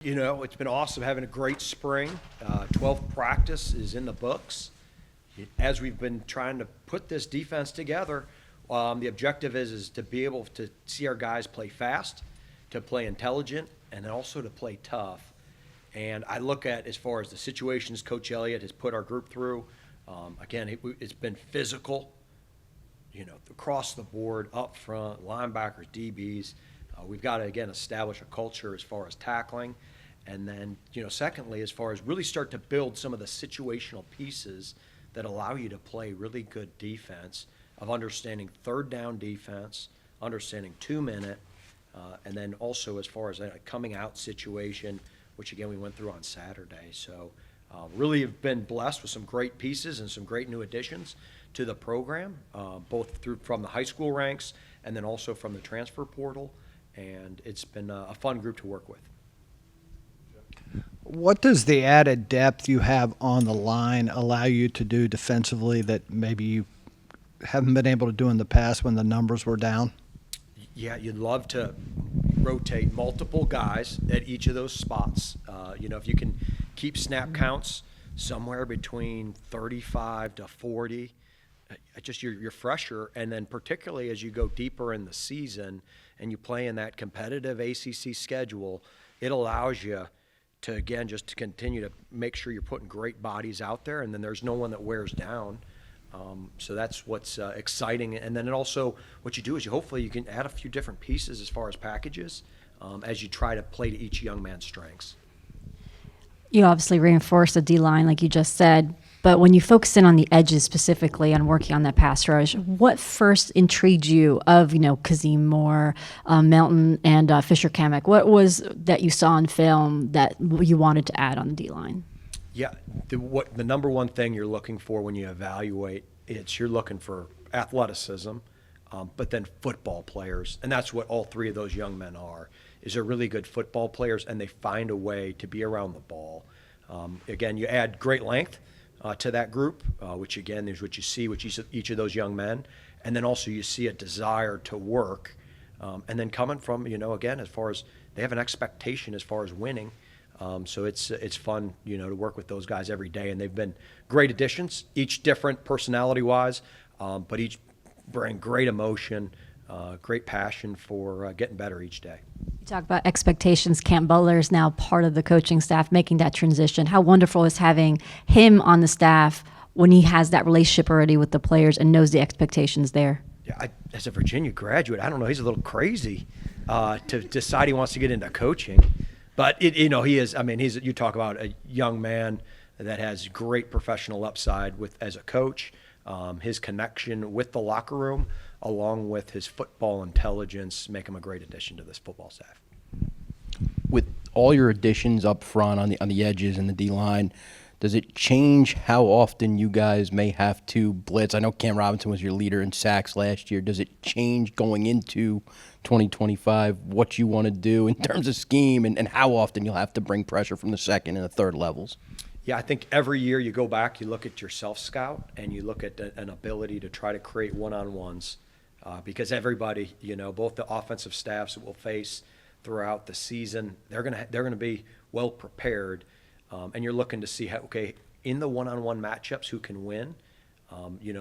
It's been awesome having a great spring. 12th practice is in the books. As we've been trying to put this defense together, the objective is to be able to see our guys play fast, to play intelligent, and then also to play tough. And I look at, as far as the situations Coach Elliott has put our group through, again, it's been physical, across the board, up front, linebackers, DBs. We've got to, again, establish a culture as far as tackling. And then, secondly, as far as really start to build some of the situational pieces that allow you to play really good defense, of understanding third down defense, understanding 2-minute, and then also as far as a coming out situation, which, again, we went through on Saturday. So really have been blessed with some great pieces and some great new additions to the program, both from the high school ranks and then also from the transfer portal. And it's been a fun group to work with. What does the added depth you have on the line allow you to do defensively that maybe you haven't been able to do in the past when the numbers were down? Yeah, you'd love to rotate multiple guys at each of those spots. If you can keep snap counts somewhere between 35 to 40, you're fresher. And then particularly as you go deeper in the season and you play in that competitive ACC schedule, it allows you to, again, just to continue to make sure you're putting great bodies out there, and then there's no one that wears down. So that's what's exciting. And then also what you do is hopefully you can add a few different pieces as far as packages as you try to play to each young man's strengths. You obviously reinforce the D-line, like you just said, but when you focus in on the edges specifically on working on that pass rush, what first intrigued you of, Kazim Moore, Melton, and Fisher Kamek? What was that you saw in film that you wanted to add on the D-line? Yeah, the number one thing you're looking for when you evaluate, you're looking for athleticism, but then football players, and that's what all three of those young men are. They're really good football players, and they find a way to be around the ball. Again, you add great length to that group, which again is what you see with each of those young men, and then also you see a desire to work, and then coming from again, as far as they have an expectation as far as winning. So it's fun, to work with those guys every day, and they've been great additions, each different personality-wise, but each bring great emotion, great passion for getting better each day. You talk about expectations. Cam Butler is now part of the coaching staff, making that transition. How wonderful is having him on the staff when he has that relationship already with the players and knows the expectations there? Yeah, as a Virginia graduate, I don't know, he's a little crazy to decide he wants to get into coaching. But, he is, you talk about a young man that has great professional upside as a coach, his connection with the locker room, along with his football intelligence, make him a great addition to this football staff. With all your additions up front on the edges and the D-line, does it change how often you guys may have to blitz? I know Cam Robinson was your leader in sacks last year. Does it change going into 2025 what you want to do in terms of scheme and how often you'll have to bring pressure from the second and the third levels? Yeah, I think every year you go back, you look at your self-scout, and you look at an ability to try to create one-on-ones because everybody, both the offensive staffs that we'll face throughout the season, they're gonna be well prepared, and you're looking to see in the one-on-one matchups who can win.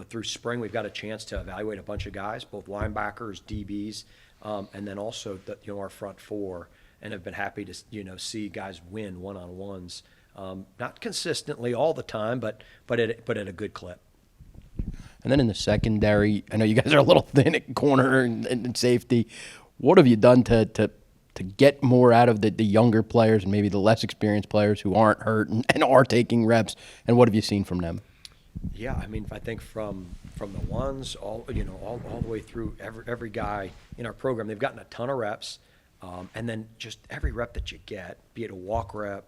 Through spring we've got a chance to evaluate a bunch of guys, both linebackers, DBs, and then also our front four, and have been happy to see guys win one-on-ones. Not consistently all the time, but at a good clip. And then in the secondary, I know you guys are a little thin at corner and safety. What have you done to get more out of the younger players and maybe the less experienced players who aren't hurt and are taking reps? And what have you seen from them? Yeah, I think from the ones all the way through every guy in our program, they've gotten a ton of reps, and then just every rep that you get, be it a walk rep,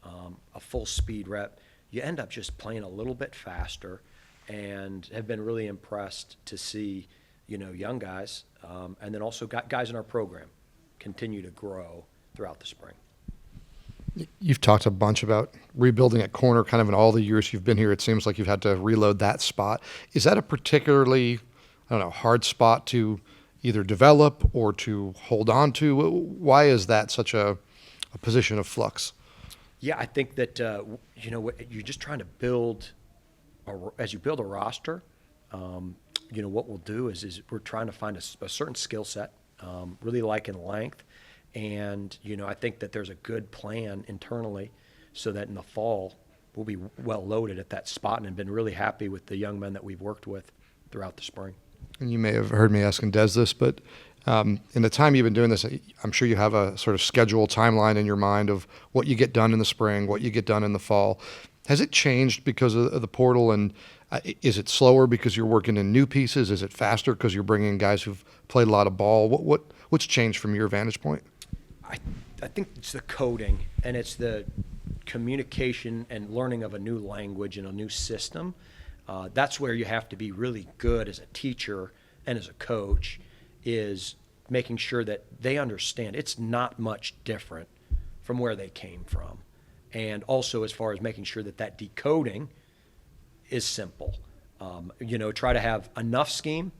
a full speed rep, you end up just playing a little bit faster, and have been really impressed to see young guys, and then also guys in our program continue to grow throughout the spring. You've talked a bunch about rebuilding at corner kind of in all the years you've been here. It seems like you've had to reload that spot. Is that a particularly, hard spot to either develop or to hold on to? Why is that such a a position of flux? Yeah, I think that you're just trying to build, as you build a roster. What we'll do is we're trying to find a certain skill set, really liking length, and I think that there's a good plan internally, so that in the fall we'll be well loaded at that spot, and have been really happy with the young men that we've worked with throughout the spring. And you may have heard me asking Des this, but in the time you've been doing this, I'm sure you have a sort of schedule timeline in your mind of what you get done in the spring, what you get done in the fall. Has it changed because of the portal? And is it slower because you're working in new pieces? Is it faster because you're bringing in guys who've played a lot of ball? What's changed from your vantage point? I think it's the coding, and it's the communication and learning of a new language and a new system. That's where you have to be really good as a teacher and as a coach, is making sure that they understand it's not much different from where they came from. And also as far as making sure that decoding is simple. Try to have enough scheme,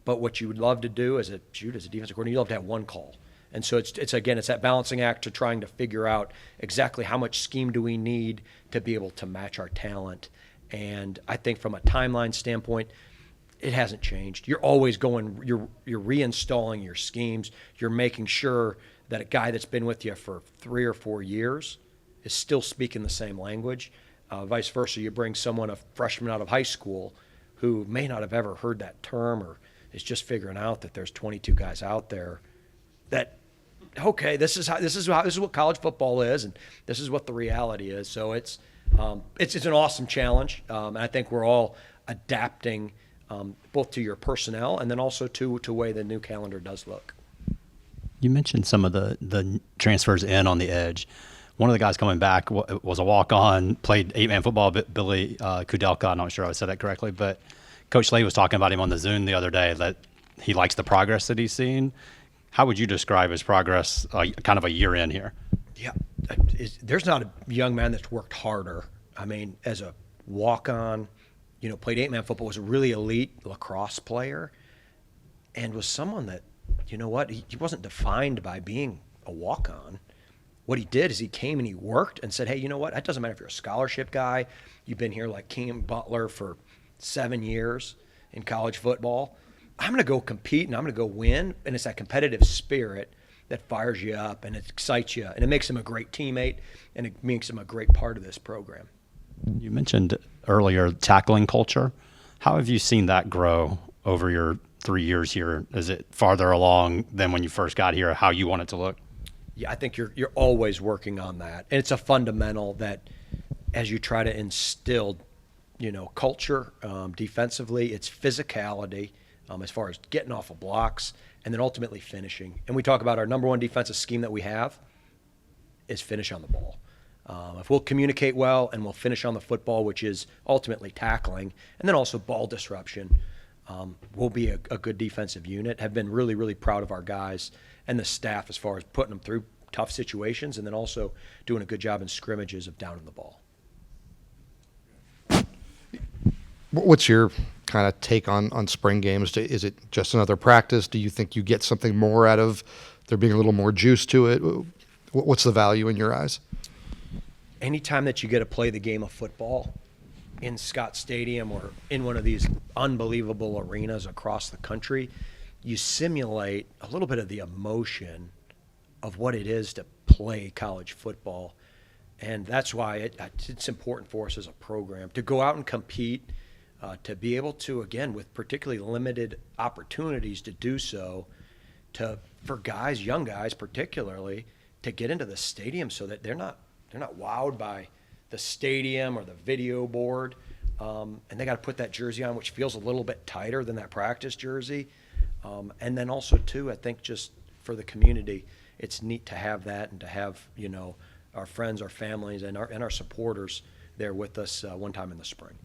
but what you would love to do as a defensive coordinator, you love to have one call. And so it's that balancing act to trying to figure out exactly how much scheme do we need to be able to match our talent. And I think from a timeline standpoint, it hasn't changed. You're always you're reinstalling your schemes. You're making sure that a guy that's been with you for 3 or 4 years is still speaking the same language. Vice versa, you bring a freshman out of high school who may not have ever heard that term, or is just figuring out that there's 22 guys out there that, okay, this is what college football is, and this is what the reality is. So it's an awesome challenge, and I think we're all adapting both to your personnel and then also to the way the new calendar does look. You mentioned some of the transfers in on the edge. One of the guys coming back was a walk-on, played 8-man football, Billy Kudelka. I'm not sure I said that correctly, but Coach Slade was talking about him on the Zoom the other day, that he likes the progress that he's seen. How would you describe his progress kind of a year in here? Yeah, there's not a young man that's worked harder. I mean, as a walk-on, played 8-man football, was a really elite lacrosse player, and was someone that, he wasn't defined by being a walk-on. What he did is he came and he worked and said, hey, you know what? It doesn't matter if you're a scholarship guy. You've been here like King Butler for 7 years in college football. I'm going to go compete and I'm going to go win. And it's that competitive spirit that fires you up and it excites you. And it makes him a great teammate, and it makes him a great part of this program. You mentioned earlier tackling culture. How have you seen that grow over your 3 years here? Is it farther along than when you first got here, how you want it to look? Yeah, I think you're always working on that. And it's a fundamental that as you try to instill, culture defensively, it's physicality as far as getting off of blocks and then ultimately finishing. And we talk about our number one defensive scheme that we have is finish on the ball. If we'll communicate well and we'll finish on the football, which is ultimately tackling, and then also ball disruption, we'll be a good defensive unit. Have been really, really proud of our guys and the staff as far as putting them through tough situations and then also doing a good job in scrimmages of downing the ball. What's your kind of take on spring games? Is it just another practice? Do you think you get something more out of there being a little more juice to it? What's the value in your eyes? Anytime that you get to play the game of football in Scott Stadium or in one of these unbelievable arenas across the country, you simulate a little bit of the emotion of what it is to play college football. And that's why it's important for us as a program to go out and compete, to be able to, again, with particularly limited opportunities to do so, for guys, young guys particularly, to get into the stadium so that they're not wowed by the stadium or the video board. And they got to put that jersey on, which feels a little bit tighter than that practice jersey. And then also, too, I think just for the community, it's neat to have that and to have, our friends, our families, and our supporters there with us one time in the spring.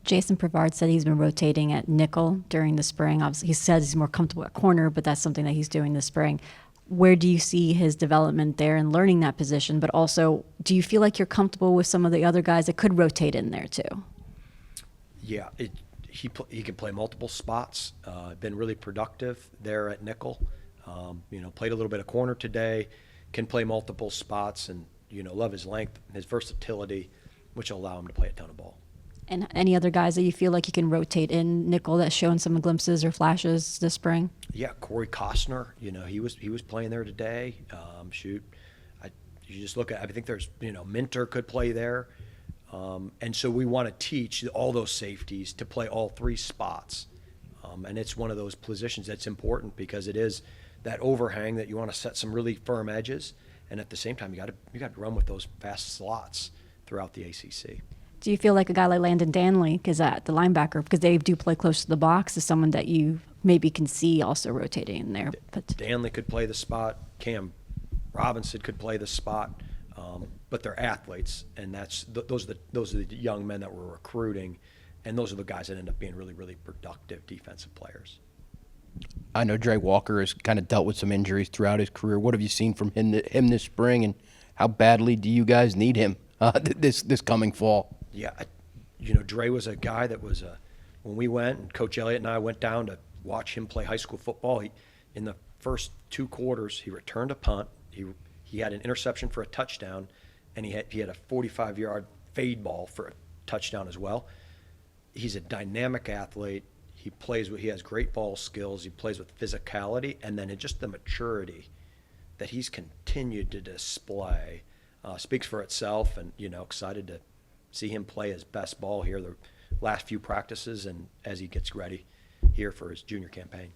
Jason Prevard said he's been rotating at nickel during the spring. Obviously, he says he's more comfortable at corner, but that's something that he's doing this spring. Where do you see his development there and learning that position? But also, do you feel like you're comfortable with some of the other guys that could rotate in there too? Yeah, he can play multiple spots. Been really productive there at nickel. Played a little bit of corner today. can play multiple spots and, love his length, his versatility, which will allow him to play a ton of ball. And any other guys that you feel like you can rotate in nickel that's shown some glimpses or flashes this spring? Yeah, Corey Costner, he was playing there today. You just look at, I think there's, Minter could play there. And so we want to teach all those safeties to play all three spots. And it's one of those positions that's important because it is that overhang that you want to set some really firm edges. And at the same time, you got to run with those fast slots throughout the ACC. Do you feel like a guy like Landon Danley, because the linebacker, because they do play close to the box, is someone that you maybe can see also rotating in there? But Danley could play the spot. Cam Robinson could play the spot. But they're athletes, and those are the young men that we're recruiting, and those are the guys that end up being really, really productive defensive players. I know Dre Walker has kind of dealt with some injuries throughout his career. What have you seen from him this spring, and how badly do you guys need him this coming fall? Yeah, Dre was a guy that was when we went, and Coach Elliott and I went down to watch him play high school football. In the first 2 quarters, he returned a punt. He had an interception for a touchdown, and he had a 45-yard fade ball for a touchdown as well. He's a dynamic athlete. He has great ball skills. He plays with physicality, and then just the maturity that he's continued to display speaks for itself. And excited to see him play his best ball here the last few practices, and as he gets ready here for his junior campaign.